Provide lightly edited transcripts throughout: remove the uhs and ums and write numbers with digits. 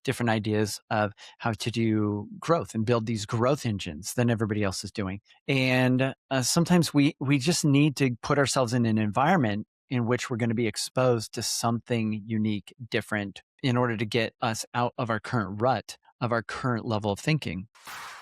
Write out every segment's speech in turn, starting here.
different ideas of how to do growth and build these growth engines than everybody else is doing. And sometimes we just need to put ourselves in an environment in which we're going to be exposed to something unique, different, in order to get us out of our current rut, of our current level of thinking.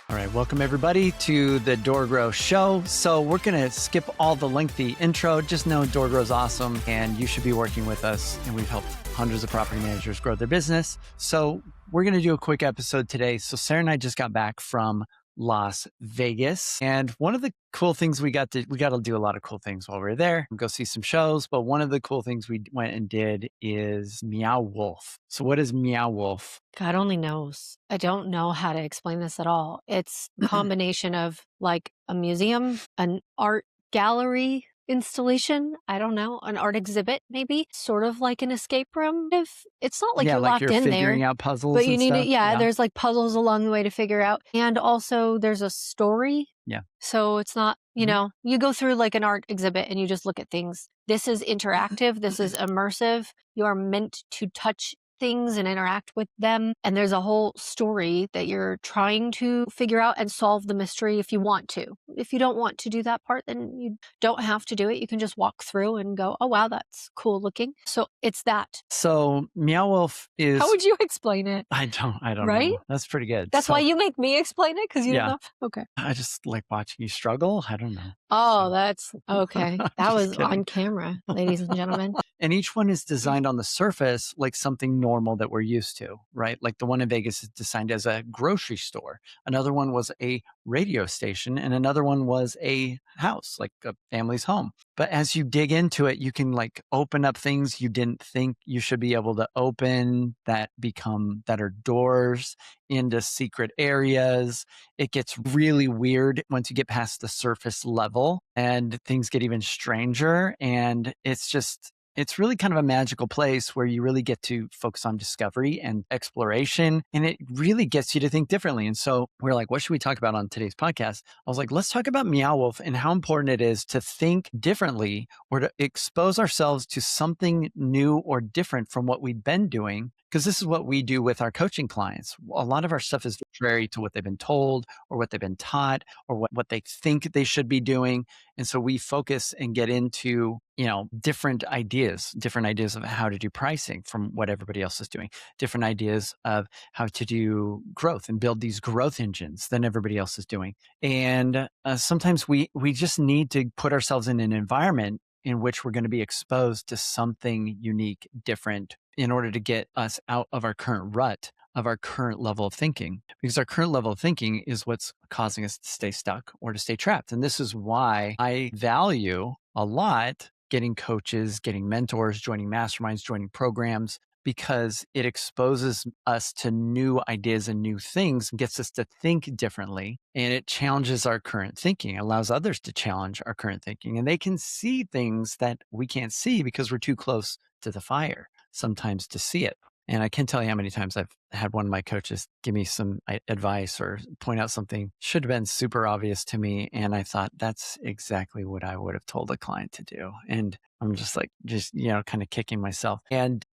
All right, welcome everybody to the DoorGrow show. So we're going to skip all the lengthy intro. Just know DoorGrow's awesome and you should be working with us. And we've helped hundreds of property managers grow their business. So we're going to do a quick episode today. So Sarah and I just got back from Las Vegas. And one of the cool things we got to do a lot of cool things while we were there, go see some shows. But one of the cool things we went and did is Meow Wolf. So what is Meow Wolf? God only knows. I don't know how to explain this at all. It's a combination of like a museum, an art gallery installation, I don't know, an art exhibit maybe, sort of like an escape room. If it's not like you're like locked you're in figuring there, out puzzles but you and need to, stuff. there's like puzzles along the way to figure out. And also there's a story. Yeah. So it's not, you go through like an art exhibit and you just look at things. This is interactive. This is immersive. You are meant to touch things and interact with them. And there's a whole story that you're trying to figure out and solve the mystery if you want to. If you don't want to do that part, then you don't have to do it. You can just walk through and go, oh, wow, that's cool looking. So it's that. So Meow Wolf is... How would you explain it? I don't right? know. That's pretty good. That's why you make me explain it? Because you don't know? Okay. I just like watching you struggle. I don't know. Oh, that's okay. That was on camera, ladies and gentlemen. And each one is designed on the surface like something normal that we're used to, right? Like the one in Vegas is designed as a grocery store. Another one was a radio station, and another one was a house, like a family's home. But as you dig into it, you can like open up things you didn't think you should be able to open that are doors into secret areas. It gets really weird once you get past the surface level and things get even stranger. And it's really kind of a magical place where you really get to focus on discovery and exploration. And it really gets you to think differently. And so we're like, what should we talk about on today's podcast? I was like, let's talk about Meow Wolf and how important it is to think differently or to expose ourselves to something new or different from what we've been doing. Because this is what we do with our coaching clients. A lot of our stuff is contrary to what they've been told or what they've been taught or what they think they should be doing. And so we focus and get into, different ideas of how to do pricing from what everybody else is doing, different ideas of how to do growth and build these growth engines than everybody else is doing. And sometimes we just need to put ourselves in an environment in which we're going to be exposed to something unique, different, in order to get us out of our current rut, of our current level of thinking. Because our current level of thinking is what's causing us to stay stuck or to stay trapped. And this is why I value a lot getting coaches, getting mentors, joining masterminds, joining programs, because it exposes us to new ideas and new things and gets us to think differently. And it challenges our current thinking, allows others to challenge our current thinking. And they can see things that we can't see because we're too close to the fire sometimes to see it. And I can't tell you how many times I've had one of my coaches give me some advice or point out something should have been super obvious to me. And I thought that's exactly what I would have told a client to do. And I'm just kind of kicking myself.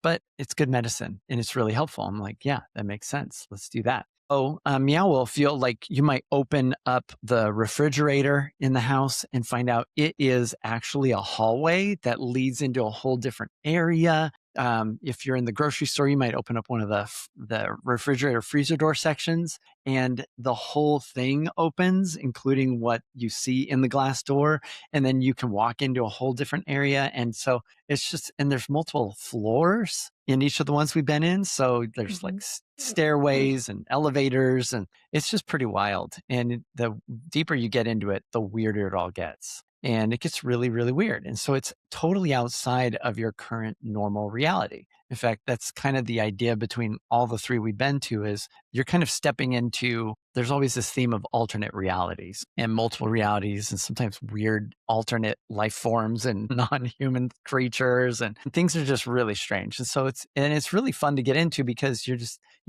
But it's good medicine and it's really helpful. I'm like, yeah, that makes sense. Let's do that. Meow will feel like you might open up the refrigerator in the house and find out it is actually a hallway that leads into a whole different area. If you're in the grocery store, you might open up one of the refrigerator freezer door sections and the whole thing opens, including what you see in the glass door. And then you can walk into a whole different area. And so and there's multiple floors in each of the ones we've been in. So there's like stairways and elevators, and it's just pretty wild. And the deeper you get into it, the weirder it all gets. And it gets really, really weird. And so it's totally outside of your current normal reality. In fact, that's kind of the idea between all the three we've been to is you're kind of stepping into, there's always this theme of alternate realities and multiple realities and sometimes weird alternate life forms and non-human creatures, and things are just really strange. And so it's really fun to get into because you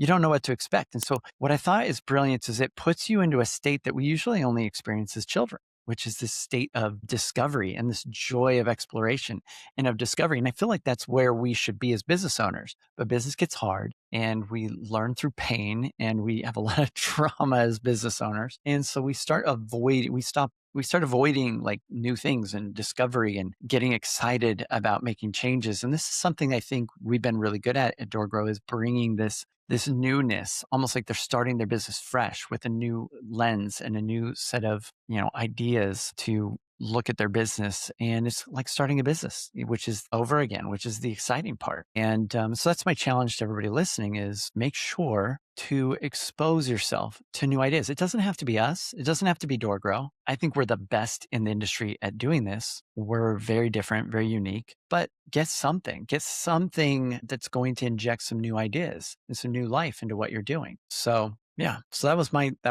don't know what to expect. And so what I thought is brilliant is it puts you into a state that we usually only experience as children. which is this state of discovery and this joy of exploration and of discovery. And I feel like that's where we should be as business owners. But business gets hard and we learn through pain and we have a lot of trauma as business owners. And so we start avoiding like new things and discovery and getting excited about making changes. And this is something I think we've been really good at DoorGrow, is bringing this newness, almost like they're starting their business fresh with a new lens and a new set of, ideas to look at their business. And it's like starting a business, which is over again, which is the exciting part. And so that's my challenge to everybody listening, is make sure to expose yourself to new ideas. It doesn't have to be us. It doesn't have to be DoorGrow. I think we're the best in the industry at doing this. We're very different, very unique, but get something that's going to inject some new ideas and some new life into what you're doing. So yeah, so that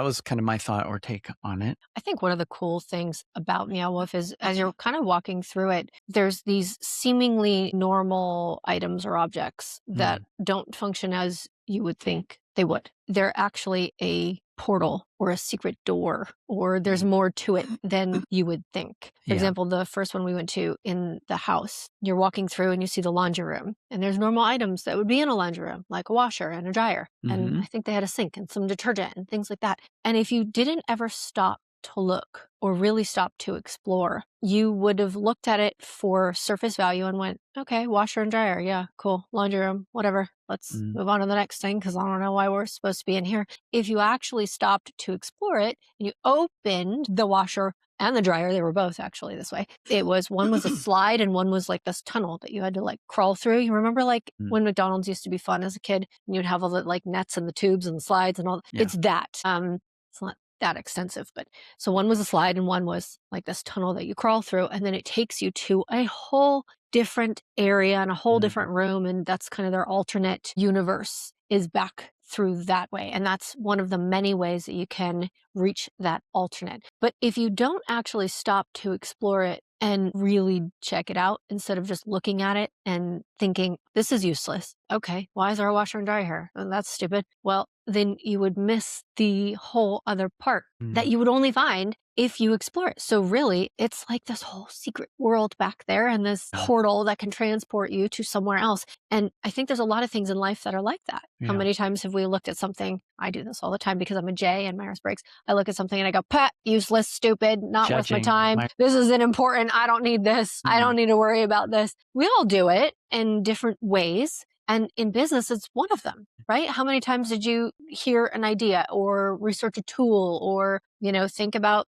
was kind of my thought or take on it. I think one of the cool things about Meow Wolf is, as you're kind of walking through it, there's these seemingly normal items or objects that don't function as you would think they would. They're actually a portal or a secret door, or there's more to it than you would think. For Yeah. example, the first one we went to in the house, you're walking through and you see the laundry room, and there's normal items that would be in a laundry room, like a washer and a dryer. And I think they had a sink and some detergent and things like that. And if you didn't ever stop to look or really stop to explore, you would have looked at it for surface value and went, okay, washer and dryer. Yeah, cool. Laundry room, whatever. Let's move on to the next thing, because I don't know why we're supposed to be in here. If you actually stopped to explore it and you opened the washer and the dryer, they were both actually this way. One was a slide and one was like this tunnel that you had to like crawl through. You remember like when McDonald's used to be fun as a kid and you'd have all the like nets and the tubes and the slides and all. Yeah. It's that. It's not that extensive, but so one was a slide and one was like this tunnel that you crawl through, and then it takes you to a whole different area and a whole different room, and that's kind of their alternate universe, is back through that way. And that's one of the many ways that you can reach that alternate. But if you don't actually stop to explore it and really check it out, instead of just looking at it and thinking, this is useless. Okay, why is there a washer and dryer here? Oh, that's stupid. Well, then you would miss the whole other part that you would only find if you explore it. So really, it's like this whole secret world back there and this portal that can transport you to somewhere else. And I think there's a lot of things in life that are like that. How many times have we looked at something? I do this all the time because I'm a J and Myers-Briggs. I look at something and I go, pat, useless, stupid, not worth my time. This isn't important. I don't need this. I don't need to worry about this. We all do it in different ways. And in business, it's one of them, right? How many times did you hear an idea or research a tool or, think about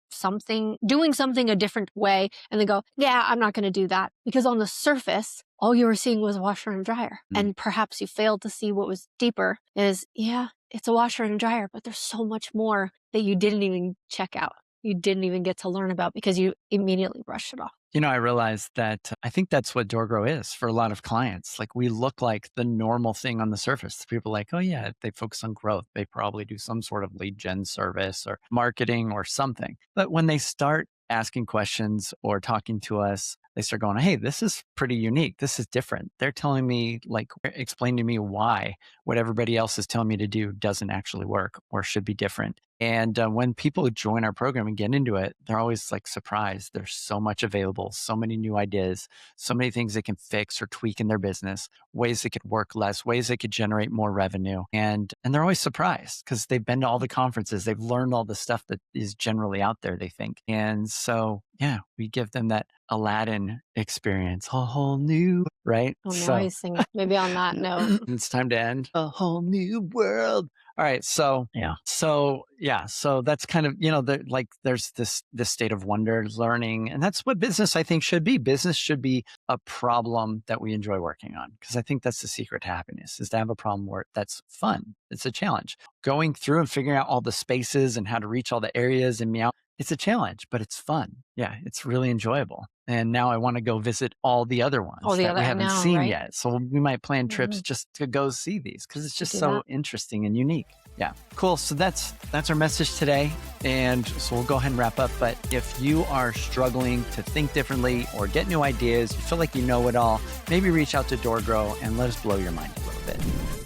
doing something a different way, and then go, yeah, I'm not going to do that. Because on the surface, all you were seeing was a washer and dryer. And perhaps you failed to see what was deeper is, yeah, it's a washer and dryer, but there's so much more that you didn't even check out. You didn't even get to learn about because you immediately brushed it off. I realized that I think that's what DoorGrow is for a lot of clients. Like, we look like the normal thing on the surface. People are like, oh yeah, they focus on growth. They probably do some sort of lead gen service or marketing or something. But when they start asking questions or talking to us, they start going, hey, this is pretty unique. This is different. They're telling me, explain to me why what everybody else is telling me to do doesn't actually work or should be different. And when people join our program and get into it, they're always like surprised. There's so much available, so many new ideas, so many things they can fix or tweak in their business, ways they could work less, ways they could generate more revenue. And they're always surprised because they've been to all the conferences. They've learned all the stuff that is generally out there, they think. And so, yeah, we give them that Aladdin experience, a whole new, right? Oh, now he's singing. Maybe on that note. It's time to end. A whole new world. All right. So that's kind of, there's this state of wonder, learning. And that's what business, I think, should be. Business should be a problem that we enjoy working on. Because I think that's the secret to happiness, is to have a problem where that's fun. It's a challenge. Going through and figuring out all the spaces and how to reach all the areas and Meow. It's a challenge, but it's fun. Yeah, it's really enjoyable. And now I want to go visit all the other ones that we haven't seen yet. So we might plan trips just to go see these because it's just so interesting and unique. Yeah, cool. So that's our message today. And so we'll go ahead and wrap up. But if you are struggling to think differently or get new ideas, you feel like you know it all, maybe reach out to DoorGrow and let us blow your mind a little bit.